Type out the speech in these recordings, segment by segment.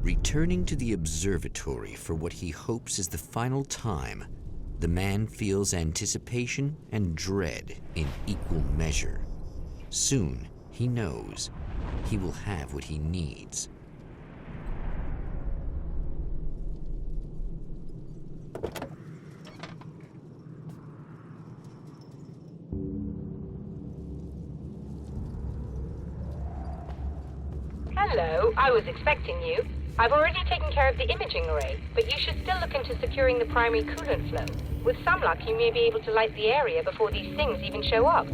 Returning to the observatory for what he hopes is the final time, the man feels anticipation and dread in equal measure. Soon, he knows, he will have what he needs. Hello, I was expecting you. I've already taken care of the imaging array, but you should still look into securing the primary coolant flow. With some luck, you may be able to light the area before these things even show up.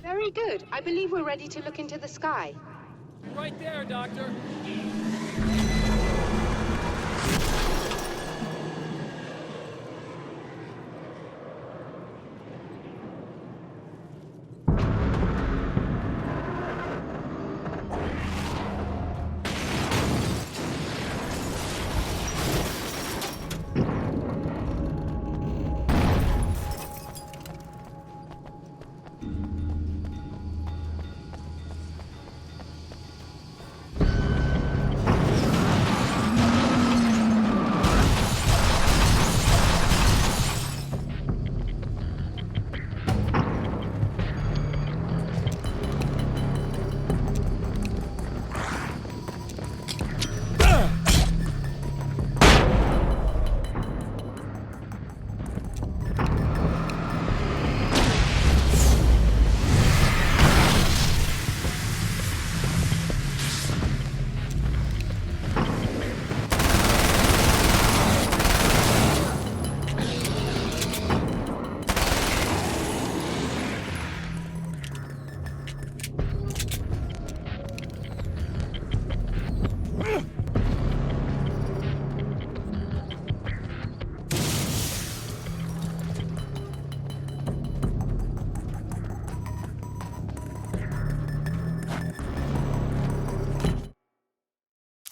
Very good. I believe we're ready to look into the sky. Right there, Doctor.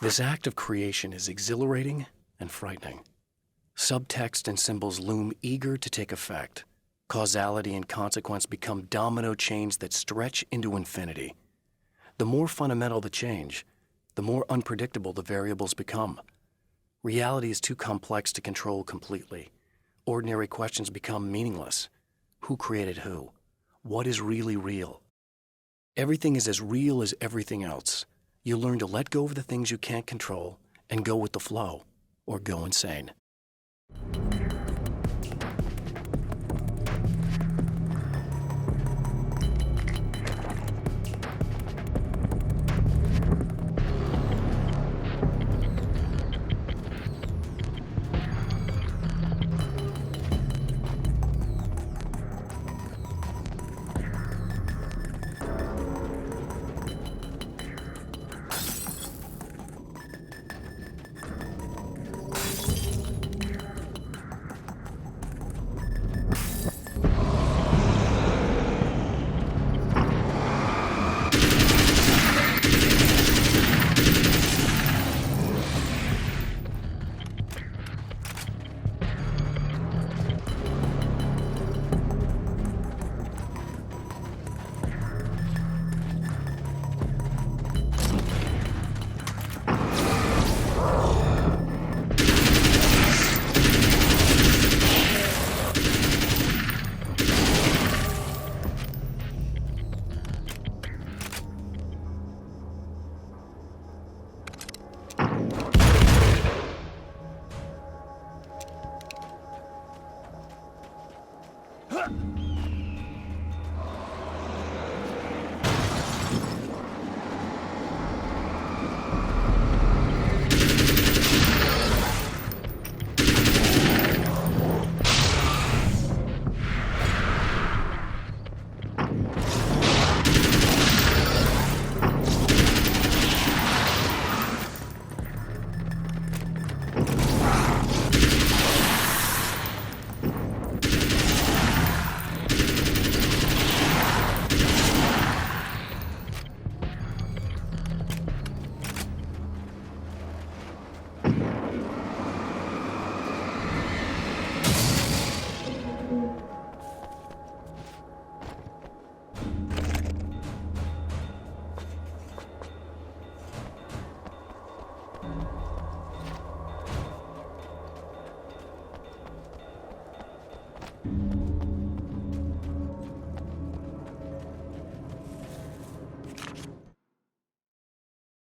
This act of creation is exhilarating and frightening. Subtext and symbols loom eager to take effect. Causality and consequence become domino chains that stretch into infinity. The more fundamental the change, the more unpredictable the variables become. Reality is too complex to control completely. Ordinary questions become meaningless. Who created who? What is really real? Everything is as real as everything else. You learn to let go of the things you can't control and go with the flow, or go insane.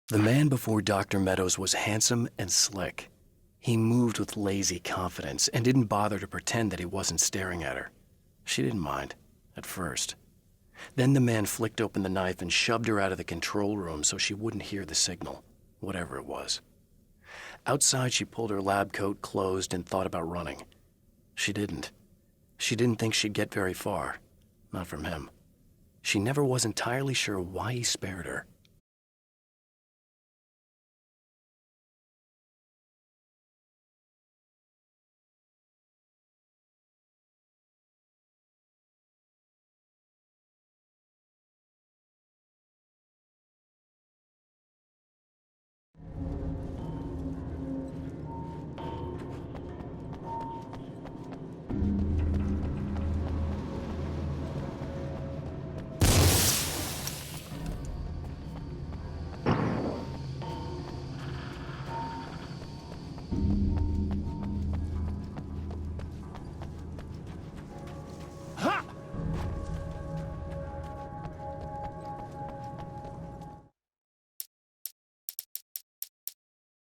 The man before Dr. Meadows was handsome and slick. He moved with lazy confidence and didn't bother to pretend that he wasn't staring at her. She didn't mind, at first. Then the man flicked open the knife and shoved her out of the control room so she wouldn't hear the signal, whatever it was. Outside, she pulled her lab coat closed and thought about running. She didn't. She didn't think she'd get very far. Not from him. She never was entirely sure why he spared her.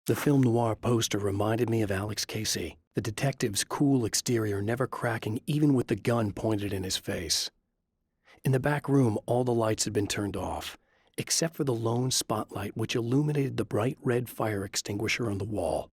The film noir poster reminded me of Alex Casey, the detective's cool exterior never cracking even with the gun pointed in his face. In the back room, all the lights had been turned off, except for the lone spotlight which illuminated the bright red fire extinguisher on the wall.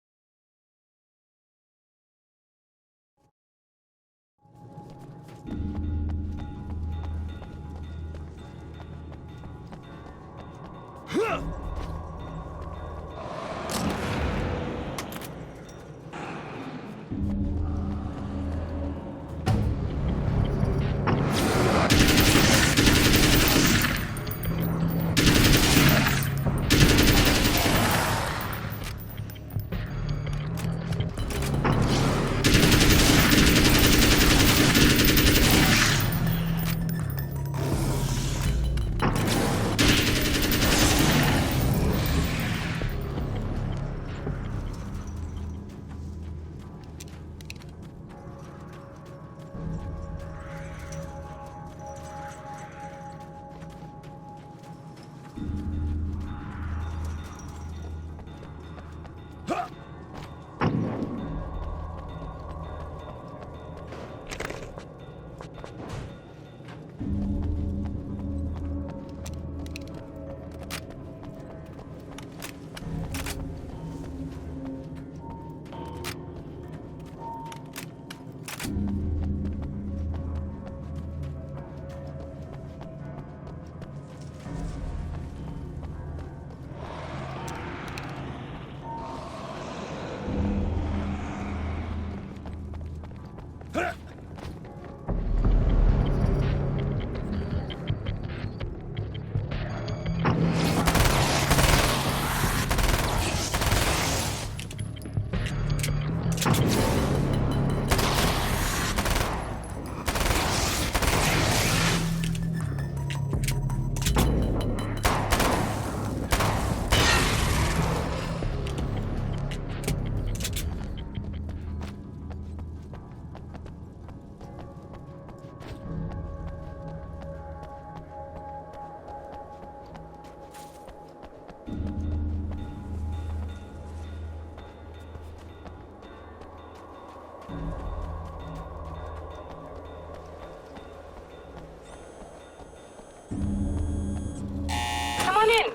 Come on in.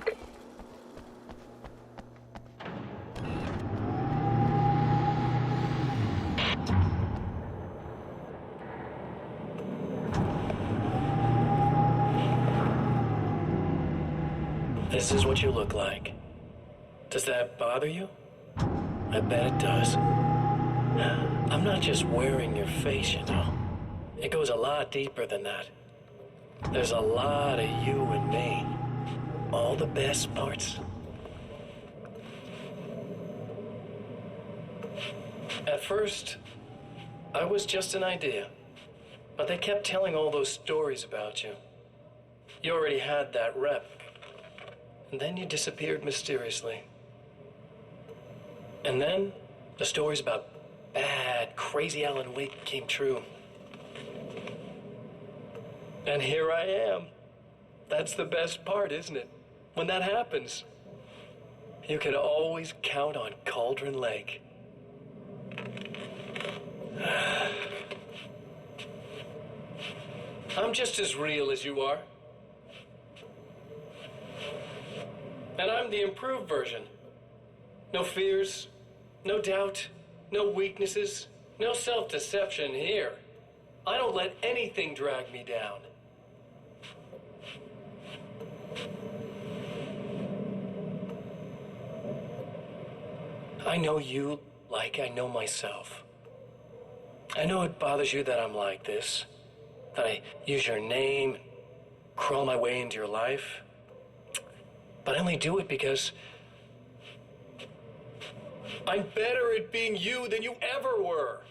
This is what you look like. Does that bother you? I bet it does. I'm not just wearing your face, you know. It goes a lot deeper than that. There's a lot of you and me. All the best parts. At first, I was just an idea. But they kept telling all those stories about you. You already had that rep. And then you disappeared mysteriously. And then the stories about bad, crazy Alan Wake came true. And here I am. That's the best part, isn't it? When that happens. You can always count on Cauldron Lake. I'm just as real as you are. And I'm the improved version. No fears, no doubt, no weaknesses, no self-deception here. I don't let anything drag me down. I know you like I know myself. I know it bothers you that I'm like this, that I use your name, crawl my way into your life. But I only do it because I'm better at being you than you ever were.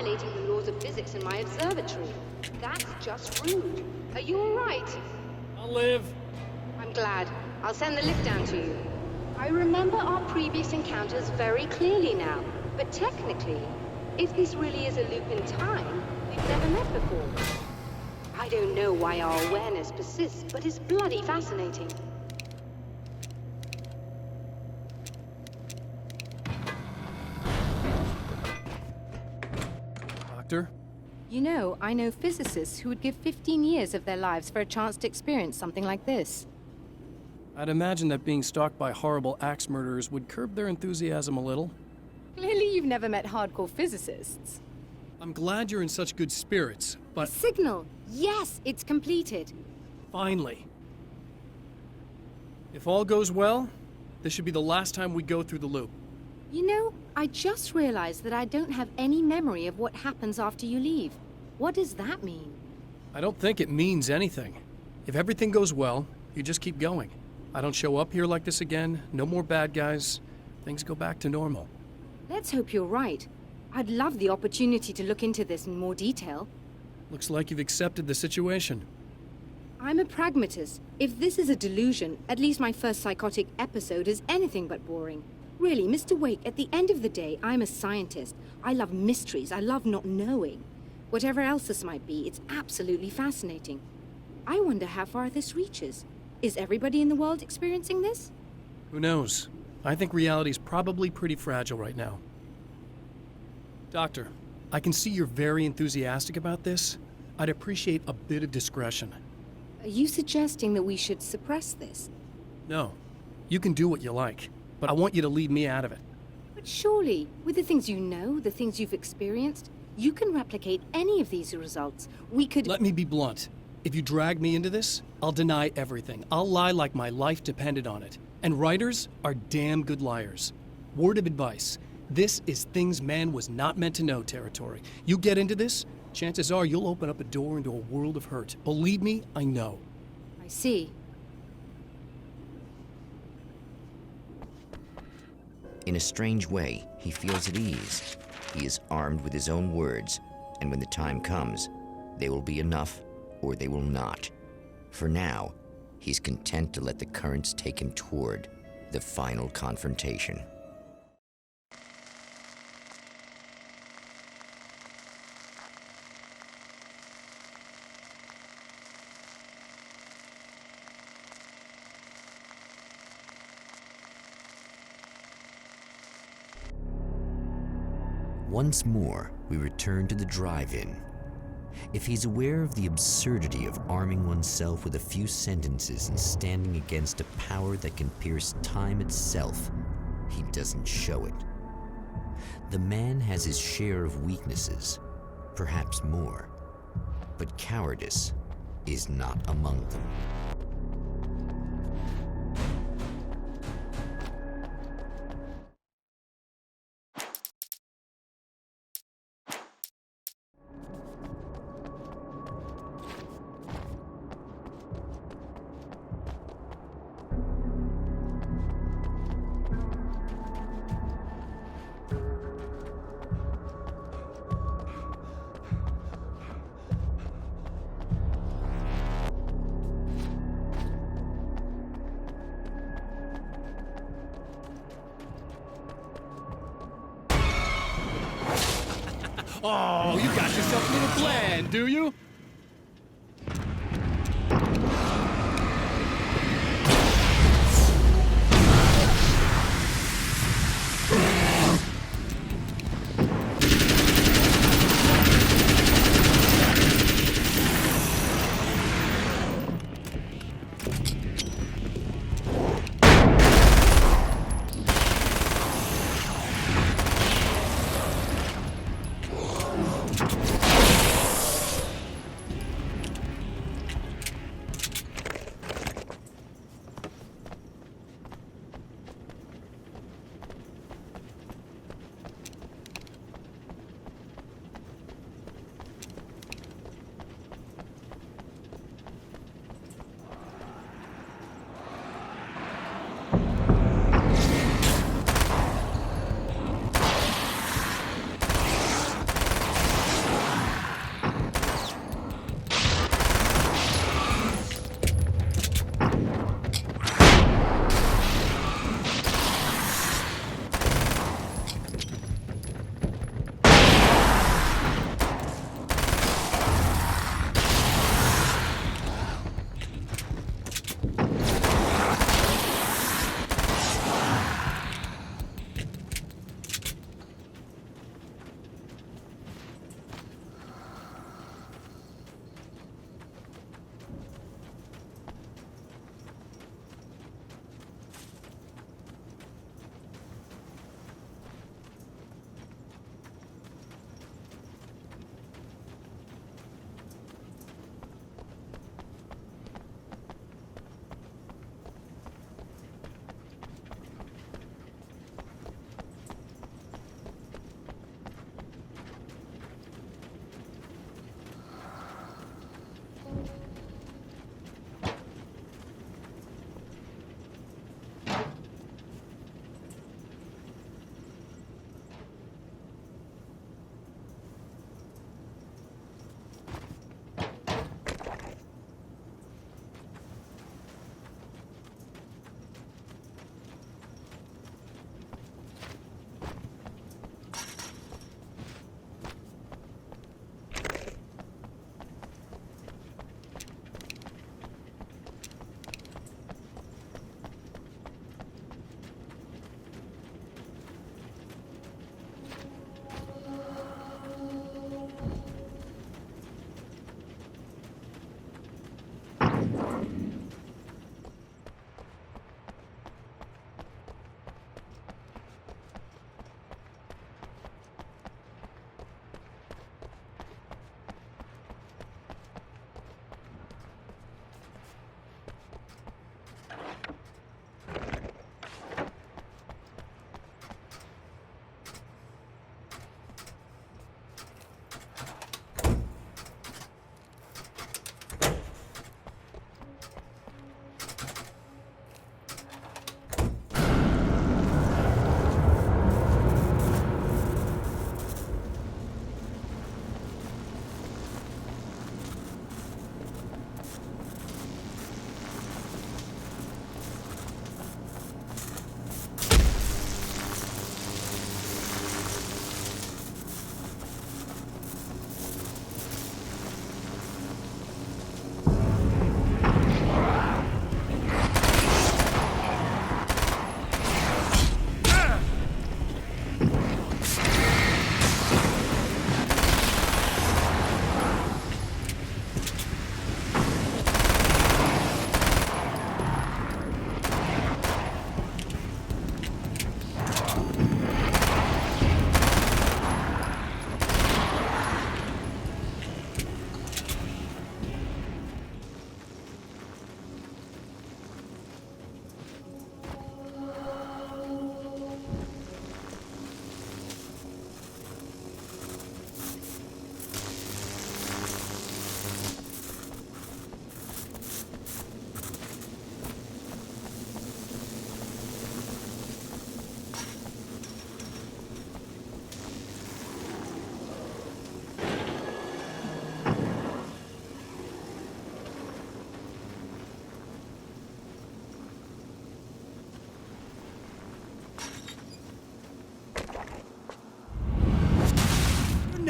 violating the laws of physics in my observatory. That's just rude. Are you all right? I'll live. I'm glad. I'll send the lift down to you. I remember our previous encounters very clearly now, but technically, if this really is a loop in time, we've never met before. I don't know why our awareness persists, but it's bloody fascinating. Doctor? You know, I know physicists who would give 15 years of their lives for a chance to experience something like this. I'd imagine that being stalked by horrible axe murderers would curb their enthusiasm a little. Clearly you've never met hardcore physicists. I'm glad you're in such good spirits, but... Signal! Yes, it's completed. Finally. If all goes well, this should be the last time we go through the loop. You know, I just realized that I don't have any memory of what happens after you leave. What does that mean? I don't think it means anything. If everything goes well, you just keep going. I don't show up here like this again, no more bad guys. Things go back to normal. Let's hope you're right. I'd love the opportunity to look into this in more detail. Looks like you've accepted the situation. I'm a pragmatist. If this is a delusion, at least my first psychotic episode is anything but boring. Really, Mr. Wake, at the end of the day, I'm a scientist. I love mysteries. I love not knowing. Whatever else this might be, it's absolutely fascinating. I wonder how far this reaches. Is everybody in the world experiencing this? Who knows? I think reality's probably pretty fragile right now. Doctor, I can see you're very enthusiastic about this. I'd appreciate a bit of discretion. Are you suggesting that we should suppress this? No. You can do what you like, but I want you to leave me out of it. But surely, with the things you know, the things you've experienced, you can replicate any of these results. We could... Let me be blunt. If you drag me into this, I'll deny everything. I'll lie like my life depended on it. And writers are damn good liars. Word of advice. This is things man was not meant to know territory. You get into this, chances are you'll open up a door into a world of hurt. Believe me, I know. I see. In a strange way, he feels at ease. He is armed with his own words, and when the time comes, they will be enough or they will not. For now, he's content to let the currents take him toward the final confrontation. Once more, we return to the drive-in. If he's aware of the absurdity of arming oneself with a few sentences and standing against a power that can pierce time itself, he doesn't show it. The man has his share of weaknesses, perhaps more, but cowardice is not among them. Oh, you got yourself a little plan, do you?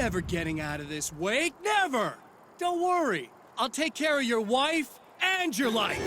never getting out of this, Wake. Never! Don't worry. I'll take care of your wife and your life.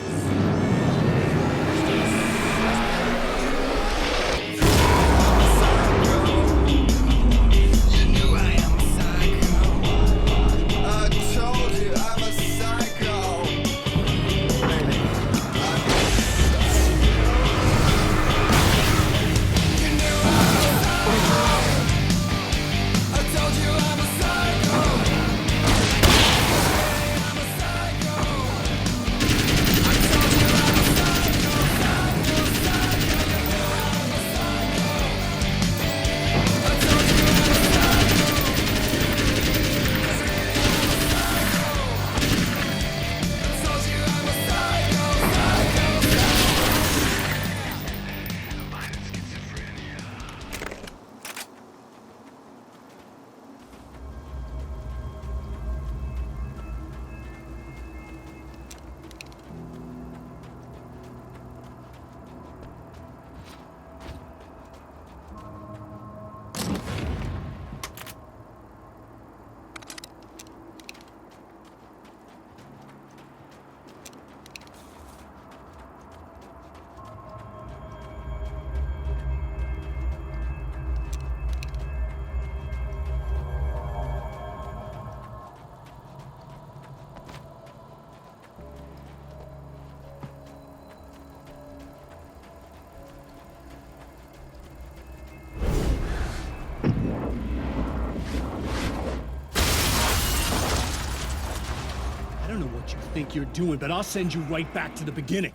I don't know what you think you're doing, but I'll send you right back to the beginning.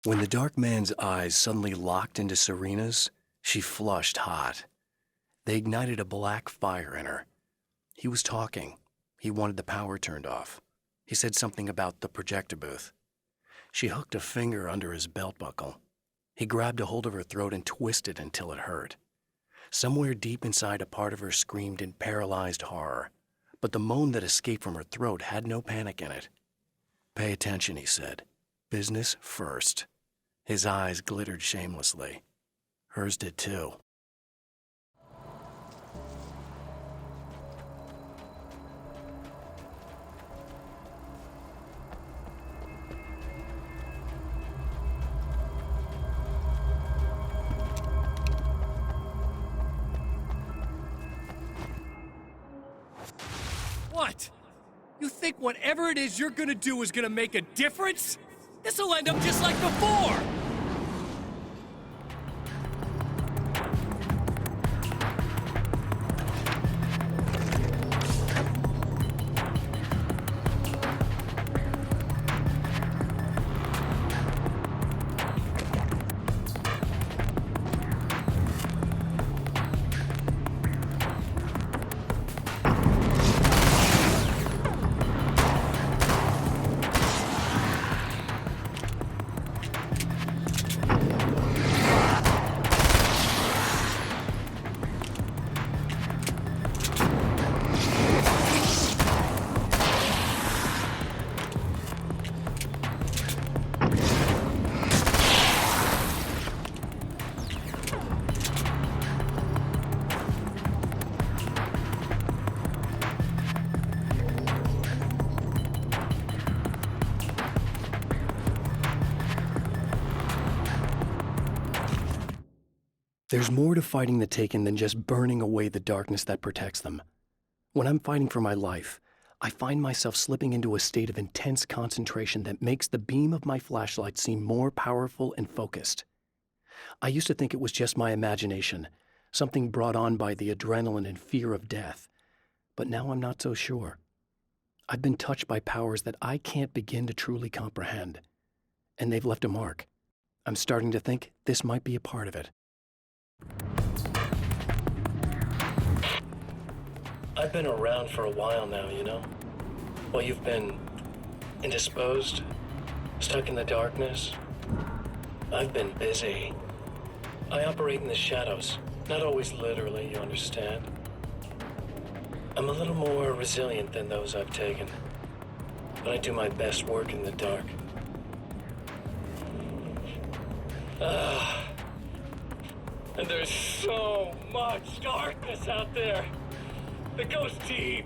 When the dark man's eyes suddenly locked into Serena's, she flushed hot. They ignited a black fire in her. He was talking. He wanted the power turned off. He said something about the projector booth. She hooked a finger under his belt buckle. He grabbed a hold of her throat and twisted until it hurt. Somewhere deep inside, a part of her screamed in paralyzed horror, but the moan that escaped from her throat had no panic in it. "Pay attention," he said. "Business first." His eyes glittered shamelessly. Hers did too. What? You think whatever it is you're gonna do is gonna make a difference? This'll end up just like before! There's more to fighting the Taken than just burning away the darkness that protects them. When I'm fighting for my life, I find myself slipping into a state of intense concentration that makes the beam of my flashlight seem more powerful and focused. I used to think it was just my imagination, something brought on by the adrenaline and fear of death, but now I'm not so sure. I've been touched by powers that I can't begin to truly comprehend, and they've left a mark. I'm starting to think this might be a part of it. I've been around for a while now, you know? While you've been indisposed, stuck in the darkness, I've been busy. I operate in the shadows, not always literally, you understand? I'm a little more resilient than those I've taken, but I do my best work in the dark. And there's so much darkness out there that goes deep.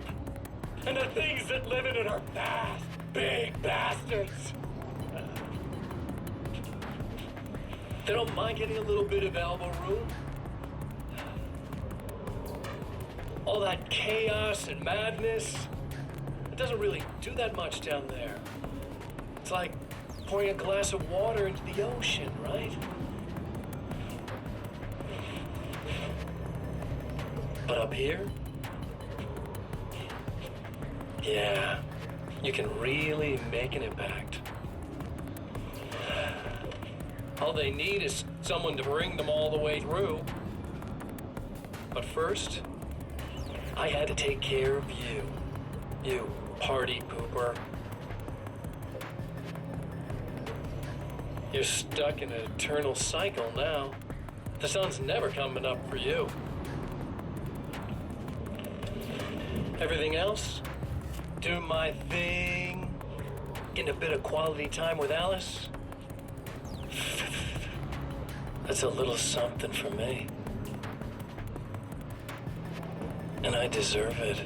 And the things that live in it are fast, big bastards. They don't mind getting a little bit of elbow room. All that chaos and madness, it doesn't really do that much down there. It's like pouring a glass of water into the ocean, right? But up here, yeah, you can really make an impact. All they need is someone to bring them all the way through. But first, I had to take care of you. You party pooper. You're stuck in an eternal cycle now. The sun's never coming up for you. Everything else? Do my thing. Getting a bit of quality time with Alice? That's a little something for me. And I deserve it.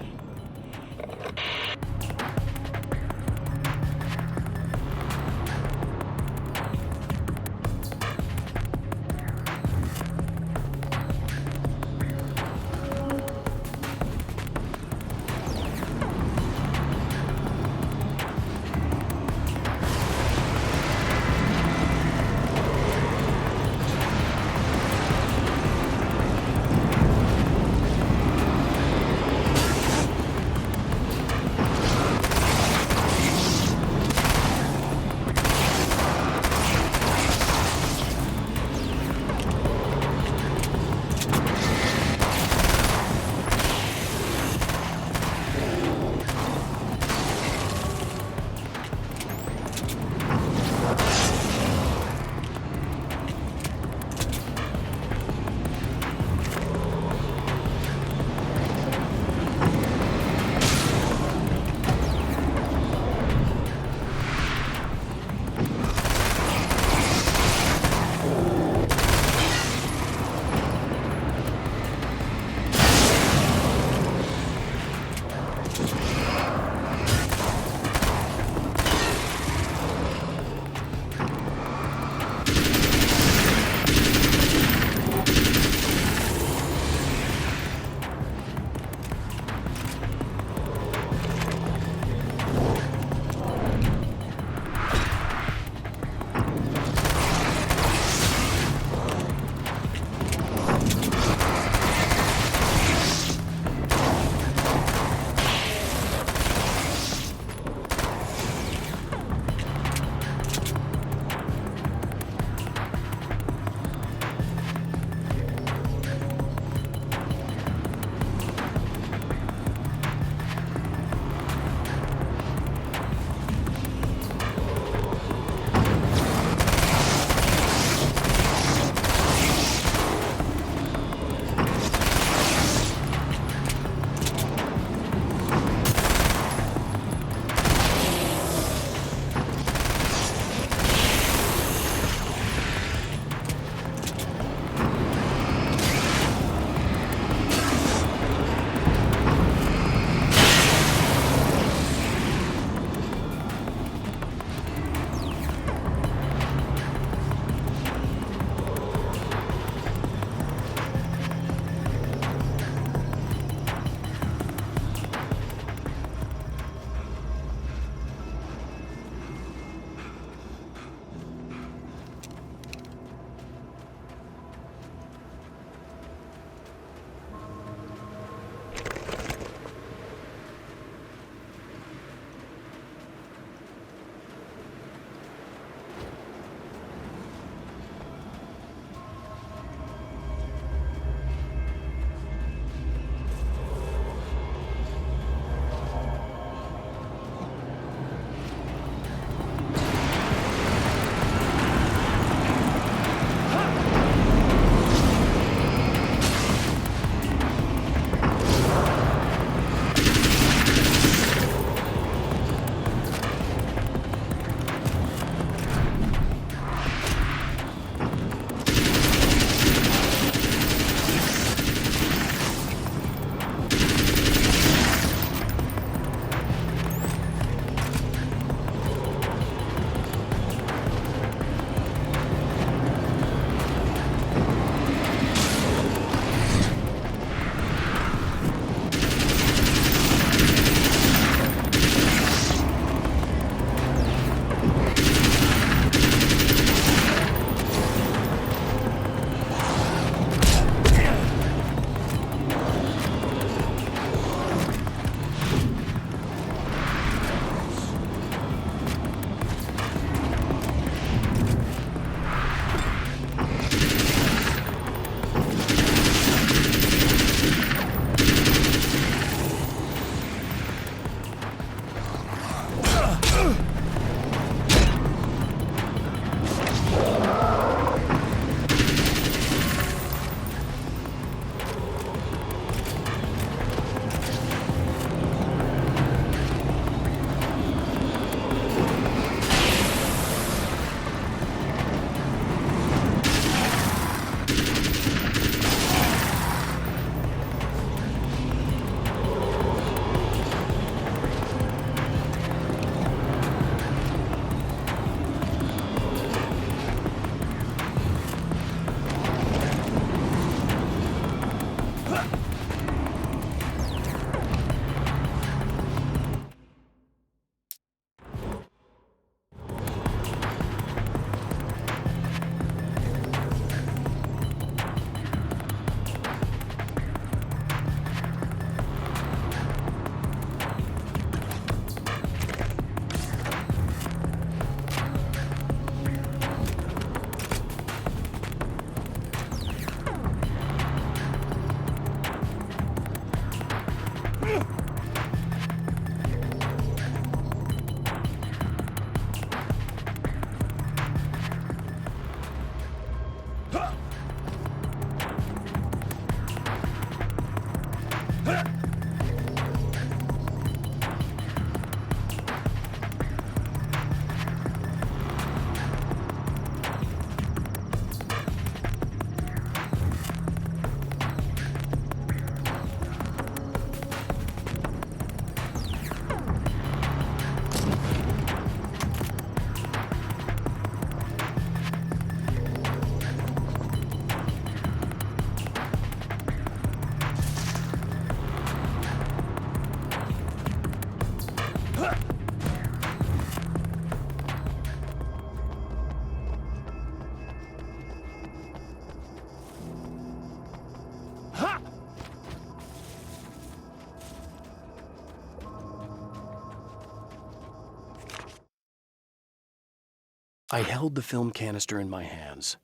I held the film canister in my hands.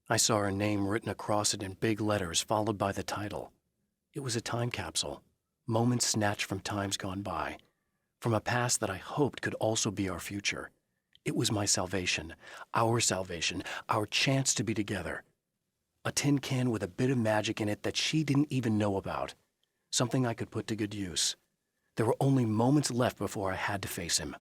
I saw her name written across it in big letters, followed by the title. It was a time capsule, moments snatched from times gone by, from a past that I hoped could also be our future. It was my salvation, our chance to be together. A tin can with a bit of magic in it that she didn't even know about, something I could put to good use. There were only moments left before I had to face him.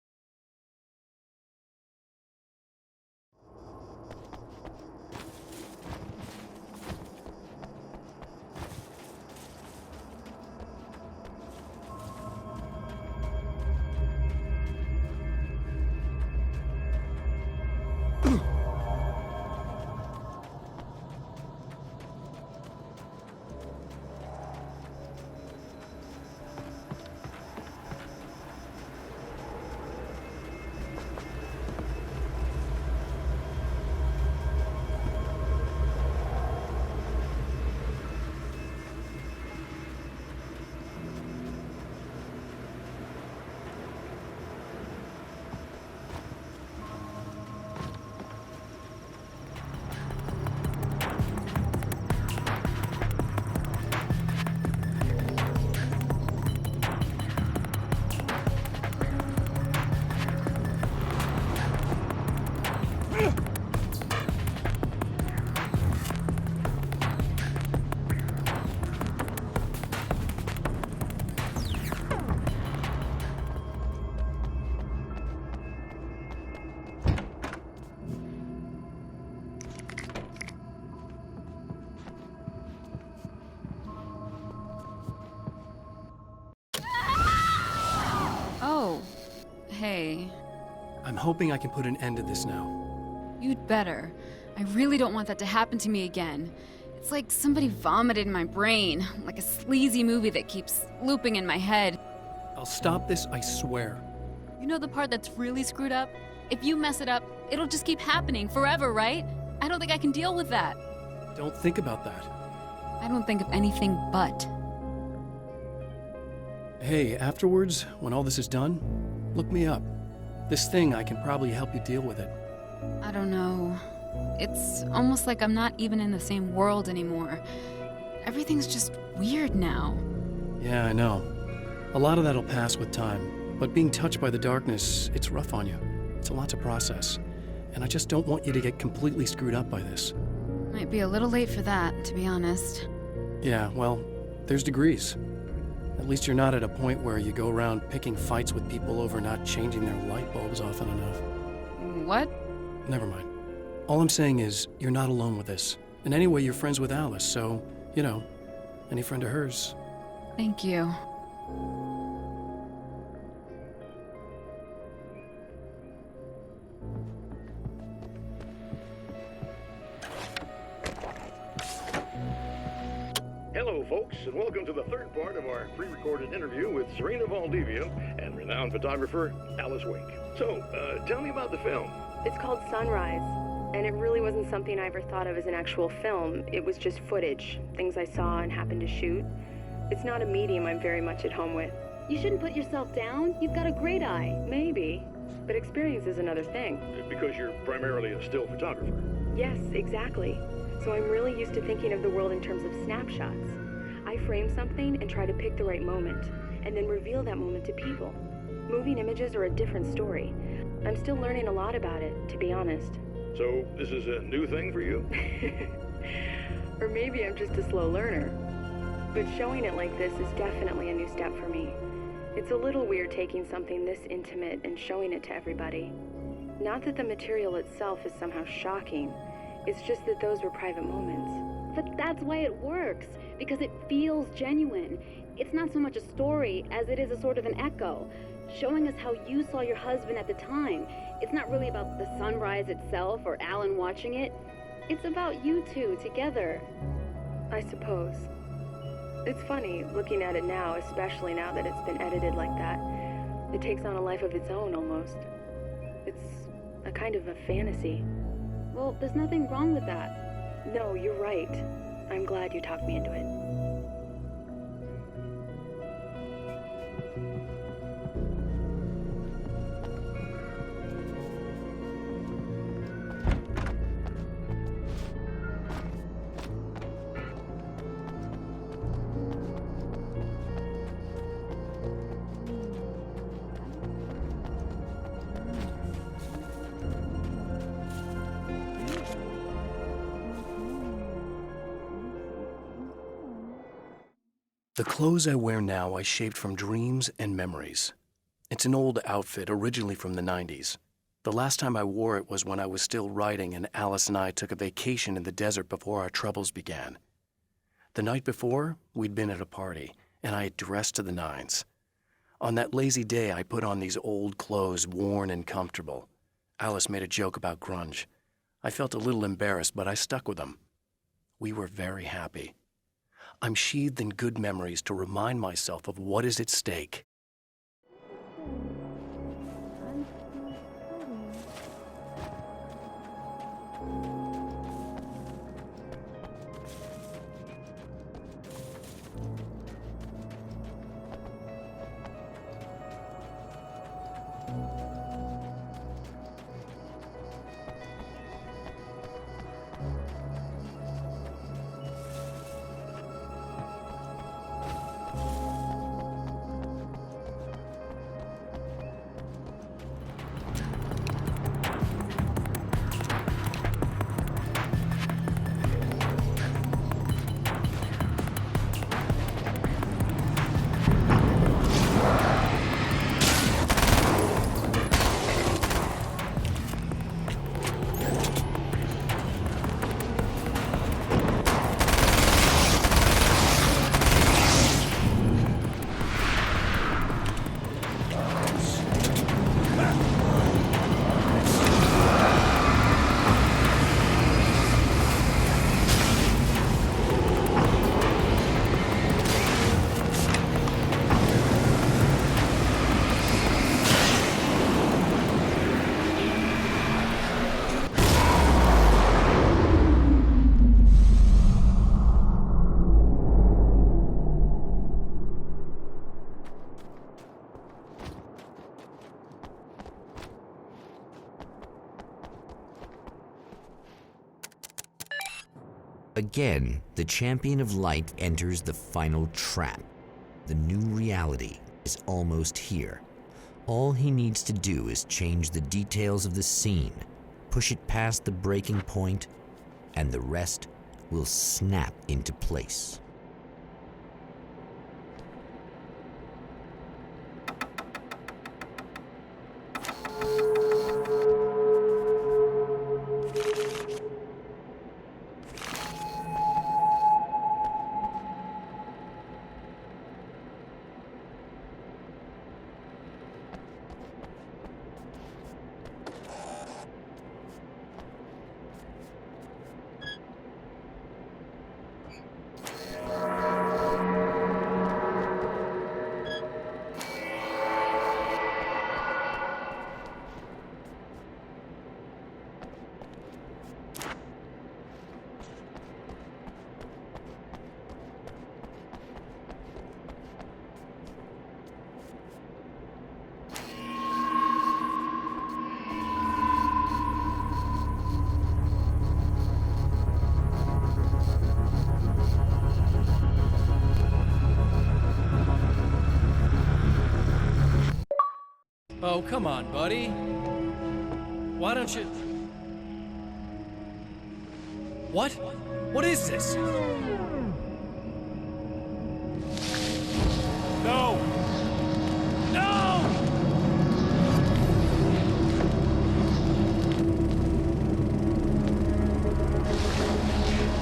Hey. I'm hoping I can put an end to this now. You'd better. I really don't want that to happen to me again. It's like somebody vomited in my brain, like a sleazy movie that keeps looping in my head. I'll stop this, I swear. You know the part that's really screwed up? If you mess it up, it'll just keep happening forever, right? I don't think I can deal with that. Don't think about that. I don't think of anything but. Hey, afterwards, when all this is done, look me up. This thing, I can probably help you deal with it. I don't know. It's almost like I'm not even in the same world anymore. Everything's just weird now. Yeah, I know. A lot of that'll pass with time, but being touched by the darkness, it's rough on you. It's a lot to process, and I just don't want you to get completely screwed up by this. Might be a little late for that, to be honest. Yeah, well, there's degrees. At least you're not at a point where you go around picking fights with people over not changing their light bulbs often enough. What? Never mind. All I'm saying is, you're not alone with this. And anyway, you're friends with Alice, so, you know, any friend of hers. Thank you. Hello, folks, and welcome to the third part of our pre-recorded interview with Serena Valdivia and renowned photographer Alice Wake. So, tell me about the film. It's called Sunrise, and it really wasn't something I ever thought of as an actual film. It was just footage, things I saw and happened to shoot. It's not a medium I'm very much at home with. You shouldn't put yourself down. You've got a great eye. Maybe, but experience is another thing. Because you're primarily a still photographer. Yes, exactly. So I'm really used to thinking of the world in terms of snapshots. I frame something and try to pick the right moment, and then reveal that moment to people. Moving images are a different story. I'm still learning a lot about it, to be honest. So, this is a new thing for you? Or maybe I'm just a slow learner. But showing it like this is definitely a new step for me. It's a little weird taking something this intimate and showing it to everybody. Not that the material itself is somehow shocking. It's just that those were private moments. But that's why it works, because it feels genuine. It's not so much a story as it is a sort of an echo, showing us how you saw your husband at the time. It's not really about the sunrise itself or Alan watching it. It's about you two together. I suppose. It's funny, looking at it now, especially now that it's been edited like that. It takes on a life of its own, almost. It's a kind of a fantasy. Well, there's nothing wrong with that. No, you're right. I'm glad you talked me into it. The clothes I wear now I shaped from dreams and memories. It's an old outfit, originally from the 90s. The last time I wore it was when I was still writing and Alice and I took a vacation in the desert before our troubles began. The night before, we'd been at a party, and I had dressed to the nines. On that lazy day, I put on these old clothes, worn and comfortable. Alice made a joke about grunge. I felt a little embarrassed, but I stuck with them. We were very happy. I'm sheathed in good memories to remind myself of what is at stake. Again, the champion of light enters the final trap. The new reality is almost here. All he needs to do is change the details of the scene, push it past the breaking point, and the rest will snap into place. Oh, come on, buddy. Why don't you... What? What is this? No! No!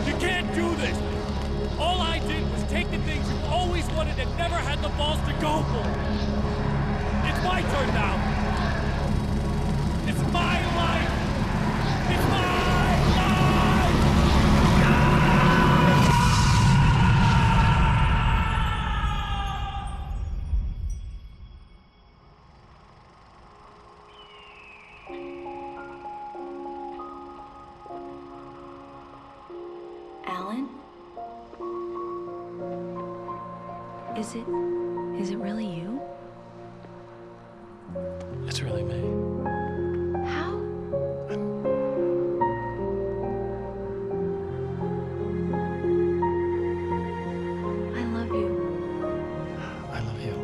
You can't do this! All I did was take the things you always wanted and never had the balls to go for! It's my turn now! It's my life! It's my life! Is it really you? It's really me. How? I love you. I love you.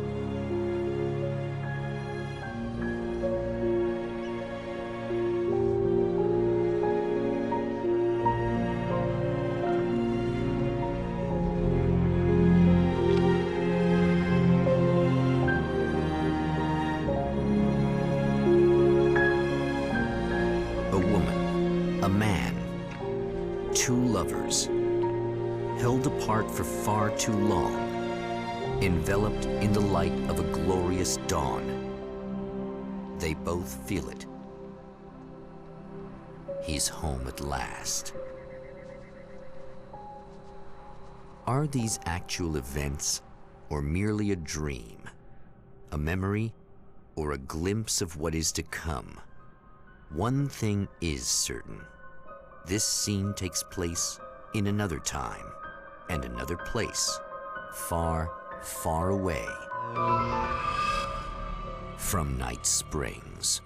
A woman, a man, two lovers, held apart for far too long, enveloped in the light of a glorious dawn. They both feel it. He's home at last. Are these actual events, or merely a dream? A memory, or a glimpse of what is to come? One thing is certain. This scene takes place in another time and another place, far, far away from Night Springs.